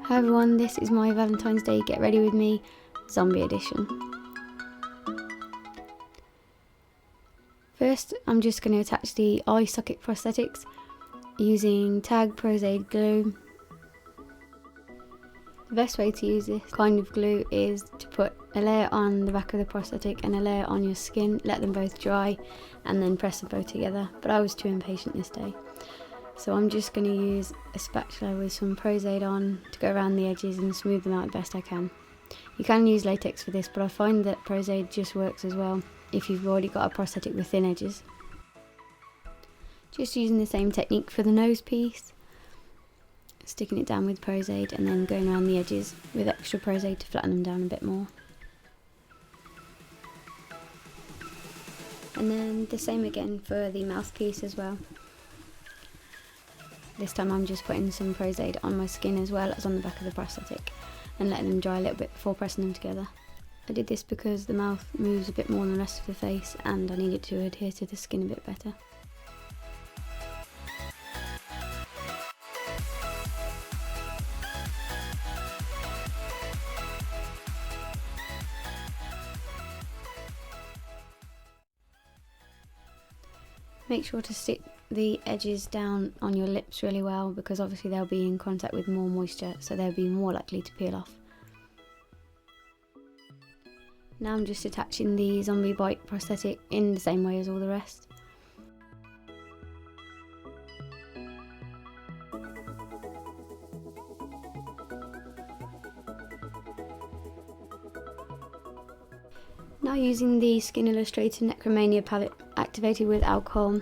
Hi everyone, this is my Valentine's Day Get Ready With Me Zombie Edition. First, I'm just going to attach the eye socket prosthetics using tag Pros-aide glue. The best way to use this kind of glue is to put a layer on the back of the prosthetic and a layer on your skin, let them both dry and then press them both together, but I was too impatient this day. So I'm just going to use a spatula with some Pros-aide on to go around the edges and smooth them out the best I can. You can use latex for this, but I find that Pros-aide just works as well if you've already got a prosthetic with thin edges. Just using the same technique for the nose piece, sticking it down with Pros-aide and then going around the edges with extra Pros-aide to flatten them down a bit more. And then the same again for the mouthpiece as well. This time I'm just putting some Pros-aide on my skin as well as on the back of the prosthetic and letting them dry a little bit before pressing them together. I did this because the mouth moves a bit more than the rest of the face and I needed to adhere to the skin a bit better. Make sure to stick the edges down on your lips really well because obviously they'll be in contact with more moisture, so they'll be more likely to peel off. Now I'm just attaching the zombie bite prosthetic in the same way as all the rest. Now using the Skin Illustrator Nercomania palette activated with alcohol,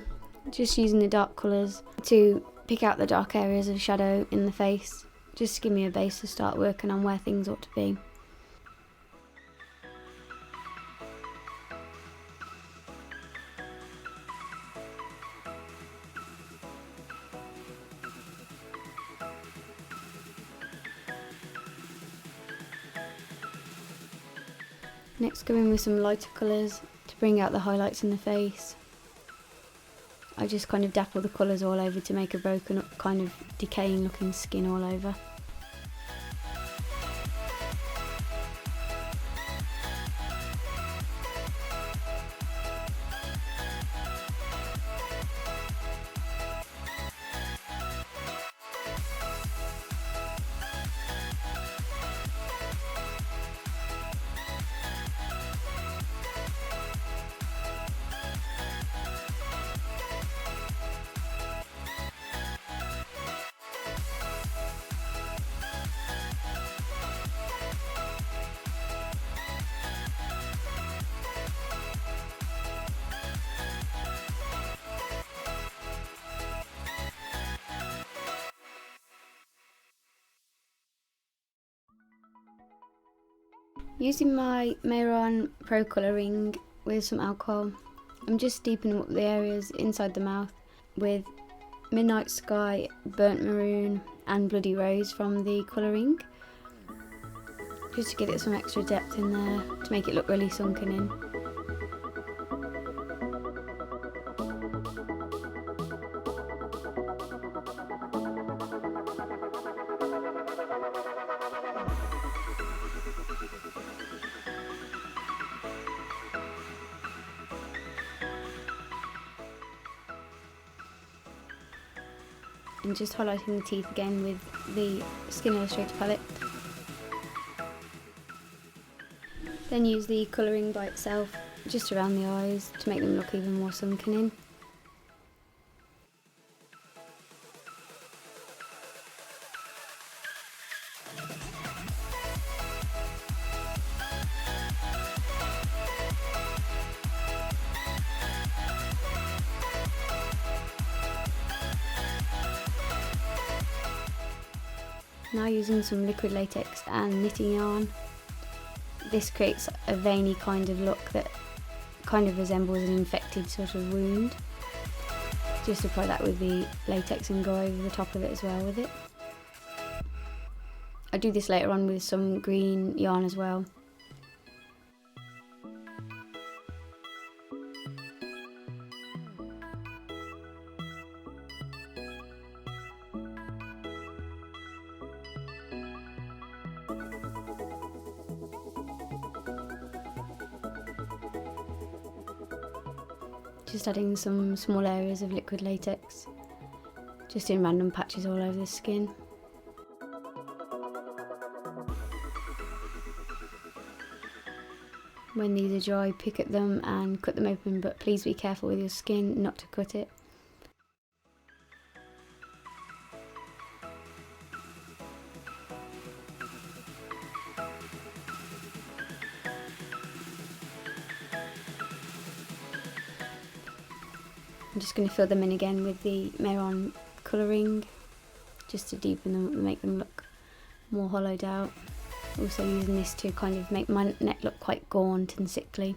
just using the dark colours to pick out the dark areas of shadow in the face, just to give me a base to start working on where things ought to be. Next, go in with some lighter colours to bring out the highlights in the face. I just kind of dapple the colours all over to make a broken up, kind of decaying looking skin all over. Using my Mehron ProColoRing with some alcohol, I'm just deepening up the areas inside the mouth with Midnight Sky, Burnt Maroon and Bloody Rose from the colouring, just to give it some extra depth in there to make it look really sunken in. And just highlighting the teeth again with the Skin Illustrator palette. Then use the colouring by itself just around the eyes to make them look even more sunken in. Now using some liquid latex and knitting yarn, this creates a veiny kind of look that kind of resembles an infected sort of wound. Just apply that with the latex and go over the top of it as well with it. I do this later on with some green yarn as well. Just adding some small areas of liquid latex, just in random patches all over the skin. When these are dry, pick at them and cut them open, but please be careful with your skin not to cut it. I'm just going to fill them in again with the Mehron ProColoRing, just to deepen them and make them look more hollowed out. Also using this to kind of make my neck look quite gaunt and sickly.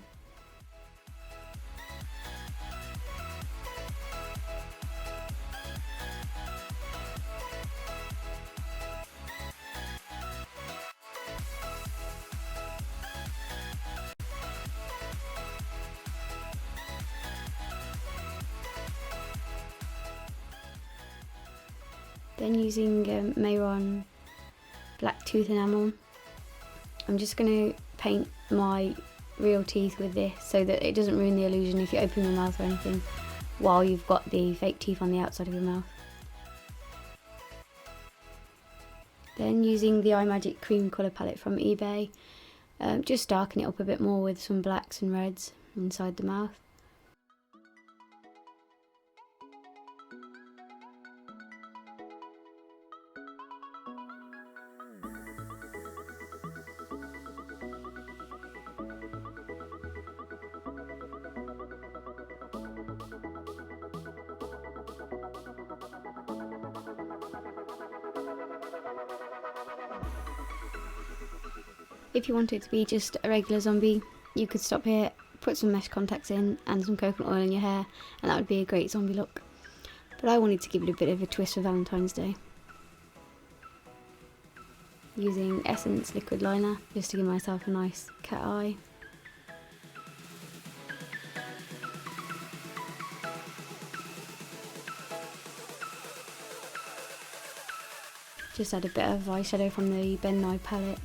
Then using Mehron black tooth enamel, I'm just going to paint my real teeth with this so that it doesn't ruin the illusion if you open your mouth or anything while you've got the fake teeth on the outside of your mouth. Then using the Imagic cream colour palette from eBay, just darken it up a bit more with some blacks and reds inside the mouth. If you want it to be just a regular zombie, you could stop here, put some mesh contacts in and some coconut oil in your hair, and that would be a great zombie look. But I wanted to give it a bit of a twist for Valentine's Day. Using Essence liquid liner just to give myself a nice cat eye. Just add a bit of eyeshadow from the Nye palette.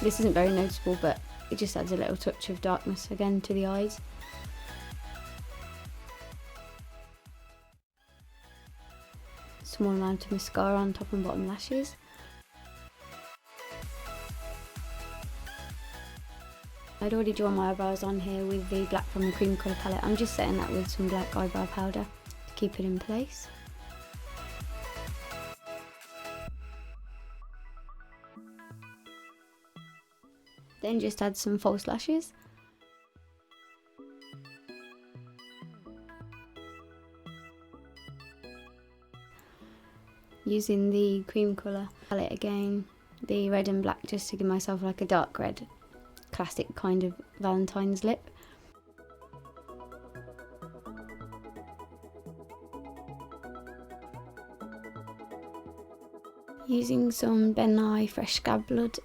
This isn't very noticeable, but it just adds a little touch of darkness again to the eyes. Small amount of mascara on top and bottom lashes. I'd already drawn my eyebrows on here with the black from the cream colour palette. I'm just setting that with some black eyebrow powder to keep it in place. Then just add some false lashes. Using the cream colour palette again, the red and black, just to give myself like a dark red, classic kind of Valentine's lip. Using some Nye Fresh Scab blood,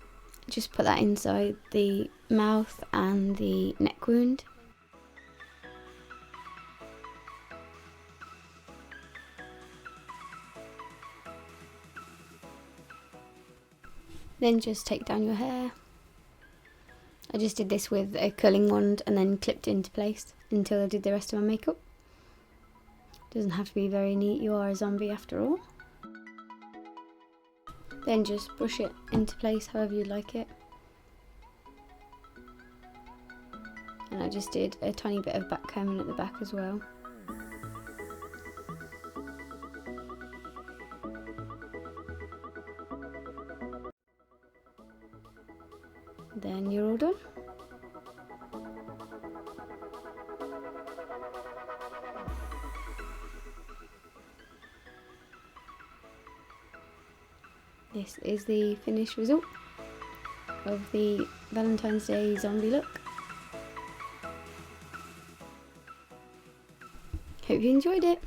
just put that inside the mouth and the neck wound. Then just take down your hair. I just did this with a curling wand and then clipped it into place until I did the rest of my makeup. Doesn't have to be very neat, you are a zombie after all. Then just brush it into place however you like it. And I just did a tiny bit of back combing at the back as well. Then you're all done. This is the finished result of the Valentine's Day zombie look. Hope you enjoyed it.